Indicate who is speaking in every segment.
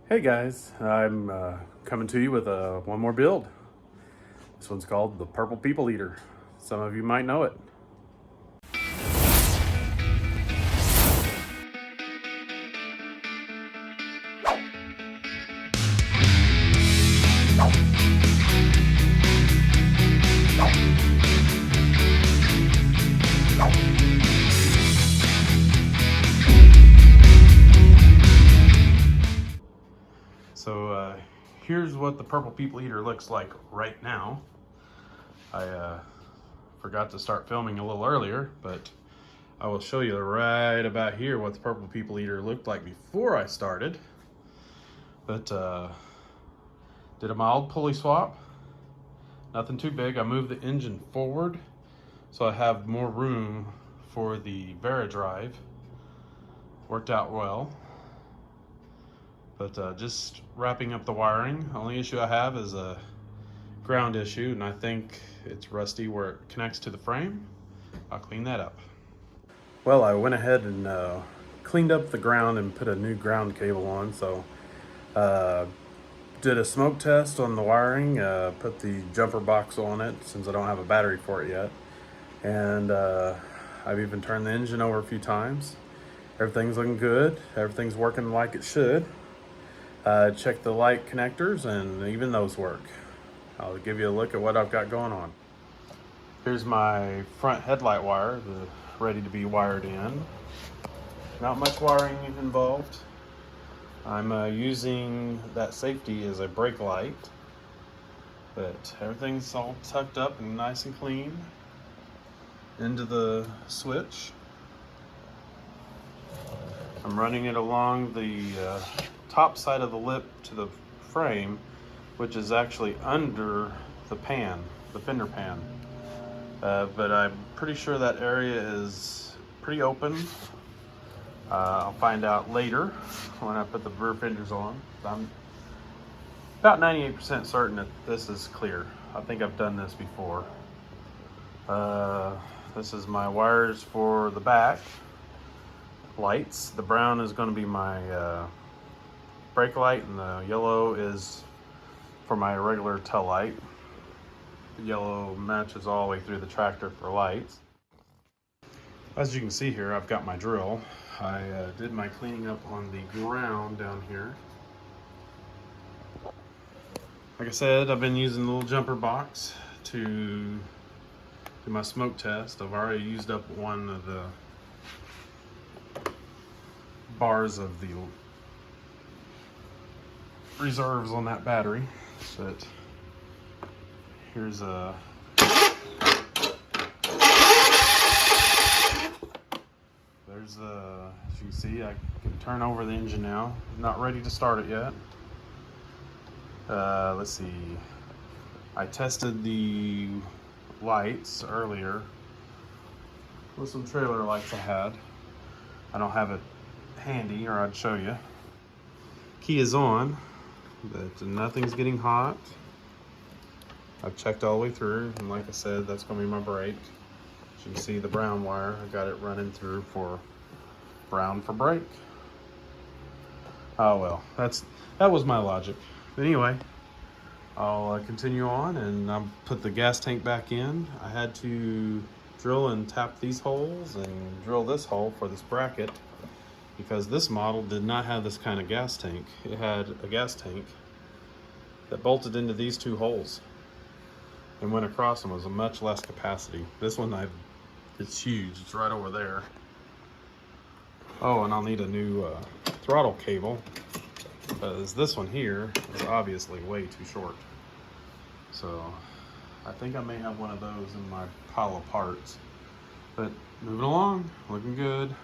Speaker 1: Hey guys, I'm coming to you with one more build. This one's called the Purple People Eater. Some of you might know it. So here's what the Purple People Eater looks like right now. I forgot to start filming a little earlier, but I will show you right about here what the Purple People Eater looked like before I started. But did a mild pulley swap, nothing too big. I moved the engine forward so I have more room for the Varadrive. Worked out well. But just wrapping up the wiring. The only issue I have is a ground issue, and I think it's rusty where it connects to the frame. I'll clean that up. Well, I went ahead and cleaned up the ground and put a new ground cable on. So did a smoke test on the wiring, put the jumper box on it since I don't have a battery for it yet. And I've even turned the engine over a few times. Everything's looking good. Everything's working like it should. Check the light connectors, and even those work. I'll give you a look at what I've got going on. Here's my front headlight wire, ready to be wired in. Not much wiring involved. I'm using that safety as a brake light, but everything's all tucked up and nice and clean. Into the switch. I'm running it along the top side of the lip to the frame, which is actually under the pan, the fender pan. But I'm pretty sure that area is pretty open. I'll find out later when I put the rear fenders on. I'm about 98% certain that this is clear. I think I've done this before. This is my wires for the back lights. The brown is going to be my brake light, and the yellow is for my regular tail light. The yellow matches all the way through the tractor for lights. As you can see here, I've got my drill. I did my cleaning up on the ground down here. Like I said, I've been using the little jumper box to do my smoke test. I've already used up one of the bars of the reserves on that battery, but here's a as you can see, I can turn over the engine now. Not ready to start it yet. Let's see, I tested the lights earlier with some trailer lights I had. I don't have it handy, or I'd show you. Key is on, but nothing's getting hot. I've checked all the way through, and like I said, that's going to be my brake. As you can see, the brown wire, I got it running through for brown for brake. Oh well, that was my logic. But anyway, I'll continue on, and I'll put the gas tank back in. I had to drill and tap these holes and drill this hole for this bracket, because this model did not have this kind of gas tank. It had a gas tank that bolted into these two holes and went across them. It was a much less capacity. This one, it's huge. It's right over there. Oh, and I'll need a new throttle cable, because this one here is obviously way too short. So I think I may have one of those in my pile of parts. But moving along, looking good.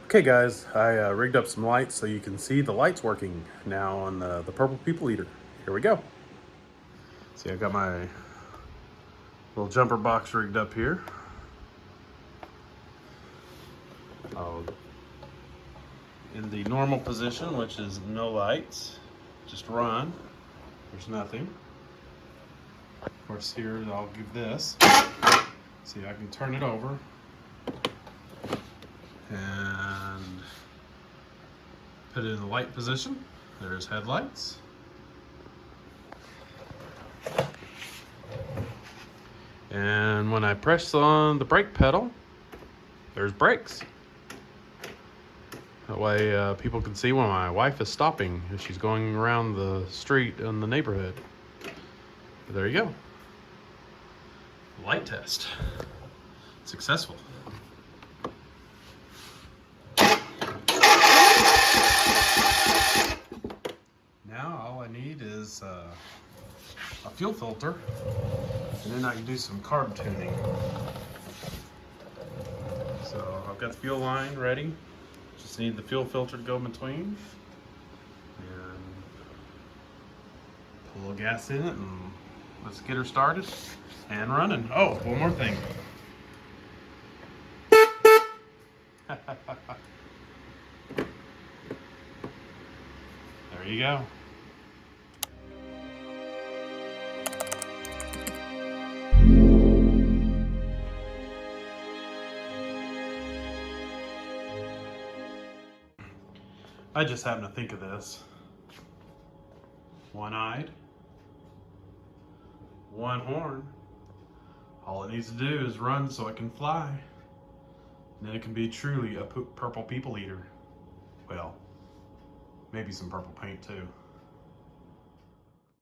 Speaker 1: Okay guys, I rigged up some lights so you can see the lights working now on the Purple People Eater. Here we go. See, I got my little jumper box rigged up here. In the normal position, which is no lights, just run. There's nothing. Of course, here I'll give this. See, I can turn it over and put it in the light position. There's headlights. And when I press on the brake pedal, there's brakes. That way people can see when my wife is stopping if she's going around the street in the neighborhood. But there you go. Light test. Successful. Now all I need is a fuel filter, and then I can do some carb tuning. So I've got the fuel line ready. Just need the fuel filter to go in between. And put a little gas in it and let's get her started and running. Oh, one more thing. There you go. I just happened to think of this. One-eyed, one horn. All it needs to do is run so it can fly. And then it can be truly a purple people eater. Well, maybe some purple paint too.